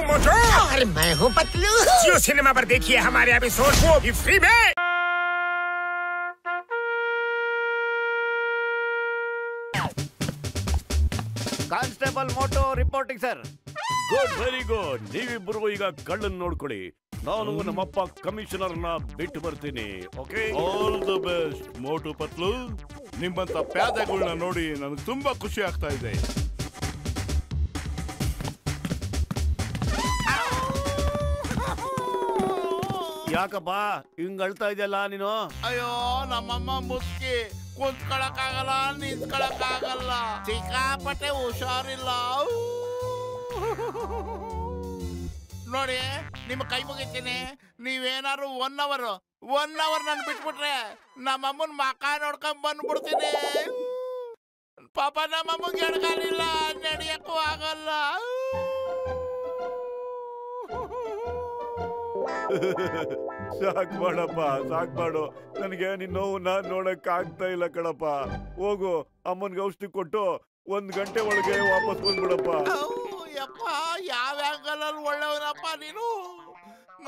हूँ मोटू और मैं हूँ पतलू। जियो सिनेमा पर देखिए हमारे एपिसोड, वो भी फ्री में। Constable Motu reporting sir. Good, very good. ನೀವಿಬ್ಬರು ಈಗ ಕಳ್ಳನ್ ನೋಡ್ಕೊಳ್ಳಿ. ನಾನು ನಮ್ಮಪ್ಪ ಕಮಿಷನರ್ನ ಬಿಟ್ಟು ಬರ್ತೀನಿ. Okay, all the best Motu Patlu. ನಿಮ್ಮಂತ ಪ್ಯಾದೆಗಳನ್ನ ನೋಡಿ ನನಗೆ ತುಂಬಾ ಖುಷಿ ಆಗ್ತಾ ಇದೆ. ಯಾಕಪ್ಪ ಹಿಂಗ್ ಅಳ್ತಾ ಇದೆಯಲ್ಲ ನೀನು? ಅಯ್ಯೋ ನಮ್ಮಮ್ಮ ಮುಸ್ಕಿ, ಕುಂತ್ಕೊಳಕ್ಕಾಗಲ್ಲ, ನಿಂತ್ಕೊಳಕ್ಕಾಗಲ್ಲ, ಸಿಕ್ಕಾಪಟ್ಟೆ ಹುಷಾರಿಲ್ಲ. ನೋಡಿ, ನಿಮ್ಮ ಕೈ ಮುಗಿತೀನಿ, ನೀವೇನಾದ್ರು 1 ಅವರ್ ನನ್ ಬಿಟ್ಬಿಟ್ರೆ ನಮ್ಮಮ್ಮನ್ ಮಕ ನೋಡ್ಕೊಂಡ್ ಬಂದ್ಬಿಡ್ತೀನಿ. ಪಾಪ ನಮ್ಮಮ್ಮಗೆ ಎಡಗಾಲಿಲ್ಲ, ನಡೆಯಕ್ಕೂ ಆಗಲ್ಲ. ಸಾಕ್ ಮಾಡಪ್ಪ, ಸಾಕ್ ಮಾಡು. ನನಗೆ ನಿನ್ನ ನೋವನ್ನ ನೋಡಕ್ ಆಗ್ತಾ ಇಲ್ಲ ಕಣಪ್ಪ. ಹೋಗು, ಅಮ್ಮನ್ಗೆ ಔಷಧಿ ಕೊಟ್ಟು 1 ಗಂಟೆ ಒಳಗೆ ವಾಪಸ್ ಬಂದ್ಬಿಡಪ್ಪ. ಯಪ್ಪ, ಯಾವ ಆಂಗಲಲ್ಲಿ ಒಳ್ಳೆಯವನಪ್ಪ ನೀನು.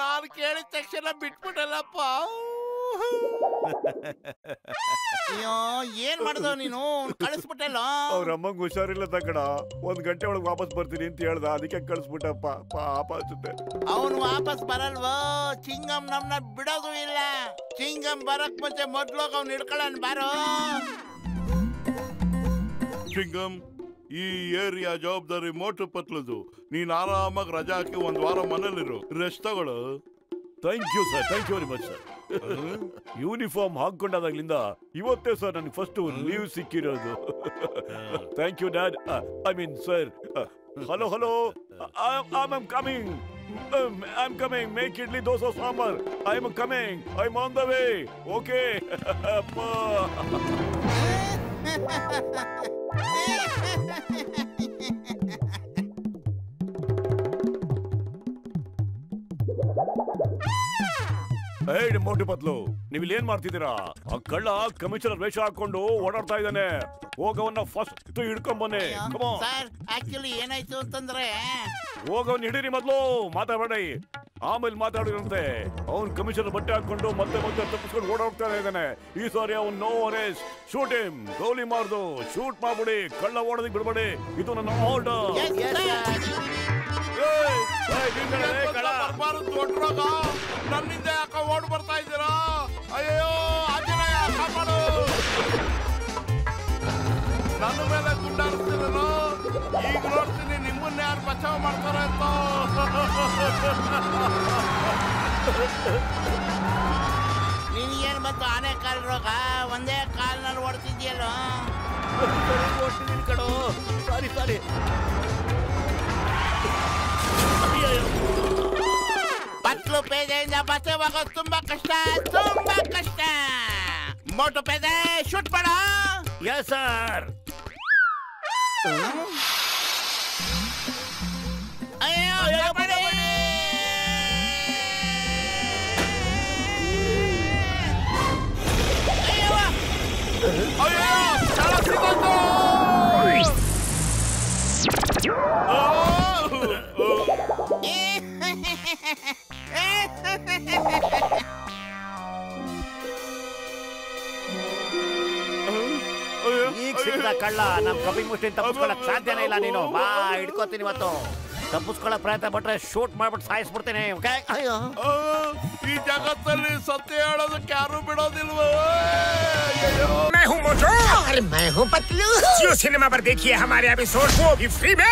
ನಾನು ಕೇಳಿದ ತಕ್ಷಣ ಬಿಟ್ಬಿಟ್ಟಲ್ಲಪ್ಪ. ಅಯ್ಯೋ, ಏನ್ ಮಾಡ್ದ ನೀನು? ಕಳಿಸ್ಬಿಟ್ಟಲ್ಲ. ಅವ್ರ ಅಮ್ಮಂಗ್ ಹುಷಾರಿಲ್ಲ ತಕಡ. 1 ಗಂಟೆ ಒಳಗೆ ವಾಪಸ್ ಬರ್ತೀನಿ ಅಂತ ಹೇಳ್ದ, ಅದಕ್ಕೆ ಕಳಿಸ್ಬಿಟ್ಟಪ್ಪ. ಪಾಪ ಅನ್ಸುತ್ತೆ. ಅವನು ವಾಪಸ್ ಬರಲ್ವೋ? ಚಿಂಗಮ್ ನಮ್ನ ಬಿಡೋದು ಇಲ್ಲ. ಚಿಂಗಮ್ ಬರಕ್ ಮುಂಚೆ ಮೊದ್ಲೋಗ ಅವ್ನು ಹಿಡ್ಕೊಳ್ಳೋಣ ಬಾರೋ. ಚಿಂಗಮ್, ಈ ಏರಿಯಾ ಜವಾಬ್ದಾರಿ ಮೋಟು ಪತ್ಲದು. ನೀನ್ ಆರಾಮಾಗಿ ರಜಾ ಹಾಕಿ 1 ವಾರ ಮನೇಲಿರು, ರೆಸ್ಟ್ ತಗೊಳು. Thank you sir, thank you very much sir. Uniform ಹಾಕೊಂಡಾದಾಗ್ಲಿಂದ ಇವತ್ತೇ ಸರ್ ನನಗೆ ಫಸ್ಟ್ ಲೀವ್ ಸಿಕ್ಕಿರೋದು. Thank you dad, I mean sir. Hello hello, I am coming. I'm coming. Make idli, dosa, sambar. I'm coming. I'm on the way. Okay. Hey, ಮೋಟು ಪತ್ಲು, ನೀವು ಇಲ್ಲಿ ಏನ್ ಮಾಡ್ತಿದ್ದೀರಾ? ಆ ಕಳ್ಳ ಕಮಿಷನರ್ ವೇಷ ಹಾಕೊಂಡು ಓಡಾಡ್ತಾ ಇದ್ದಾನೆ. ಹೋಗವನ್ನ ಫಸ್ಟ್ ಹಿಡ್ಕೊಂಡ್ ಬನ್ನಿ. ಸರ್, ಆಕ್ಚುಲಿ ಏನಾಯ್ತು ಅಂತಂದ್ರೆ, ಹೋಗವನ್ನ ಹಿಡೀರಿ ಮೊದ್ಲು, ಮಾತಾಡಬೇಡಿ. ಆಮೇಲೆ ಮಾತಾಡಿರಂತೆ. ಅವ್ನ್ ಕಮಿಷನರ್ ಬಟ್ಟೆ ಹಾಕೊಂಡು ಮತ್ತೆ ತಪ್ಪಿಸ್ಕೊಂಡು ಓಡಾಡ್ತಾ ಇದ್ದಾನೆ. ಈ ಸಾರಿ ಅವ್ನು ನೋ ಅರೆಸ್ಟ್. Shoot him. ಗೋಲಿ ಮಾರ್ದು ಶೂಟ್ ಮಾಡ್ಬಿಡಿ. ಕಳ್ಳ ಓಡೋದಕ್ಕೆ ಬಿಡಬೇಡಿ. ಇದು ನನ್ನ ಆರ್ಡರ್. ದೊಡ್ಡರಾಗ ನನ್ನಿಂದ ಯಾಕೆ ಓಡ್ ಬರ್ತಾ ಇದ್ದೀರಾ? ಅಯ್ಯೋ ಆಂಜನೇಯ, ಕಾಪಾಡು. ನನ್ನ ಮೇಲೆ ಗುಂಡಾರಿಸ್ತೀರೇನೋ? ಈಗ ನೋಡ್ತೀನಿ ನಿಮ್ಮನ್ನ ಯಾರು ಬಚಾವ್ ಮಾಡ್ತಾರೆ ಅಂತ. ನಿನ್ಗೇನ್ ಬಂತು ಆನೆ ಕಾಲ್ ರೋಗ? ಒಂದೇ ಕಾಲ್ನಲ್ಲಿ ಓಡ್ತಿದ್ಯಲ್ಲ. ಓಡ್ತಿದ್ದೀನಿ ಕಣೋ. ಸಾರಿ. ಪತ್ಲು ಪೇದೆಯಿಂದ ಬತ್ತೆ ಹೋಗೋದು ತುಂಬಾ ಕಷ್ಟ. ಮೋಟು ಪೇದೆ, ಶೂಟ್ ಮಾಡ. Yes sir. ಅಯ್ಯೋ, ಕಾಪಾಡಿ. ಅಯ್ಯೋ ಸ್ಥಳ ಸಿಗೋದು. ಈಗ ಸಿಕ್ಕಿದ ಕಳ್ಳ ನಮ್ ಕಪಿ ಮುಷ್ಟಿ ತಪ್ಪಿಸ್ಕೊಳಕ್ ಸಾಧ್ಯನೇ ಇಲ್ಲ. ನೀನು ಬಾ, ಹಿಡ್ಕೋತೀನಿ. ಇವತ್ತು ತಪ್ಪಿಸ್ಕೊಳಕ್ ಪ್ರಯತ್ನ ಪಟ್ರೆ ಶೂಟ್ ಮಾಡ್ಬಿಟ್ಟು ಸಾಯಿಸ್ಬಿಡ್ತೇನೆ. ಅಯ್ಯೋ, ಈ ಜಗತ್ತಲ್ಲಿ ಸತ್ಯ ಹೇಳೋದಕ್ಕೆ ಯಾರು ಬಿಡೋದಿಲ್ವೋ? मैं हूँ मोटू और मैं हूँ पतलू। जियो सिनेमा पर देखिए हमारे एपिसोड, वो भी फ्री में।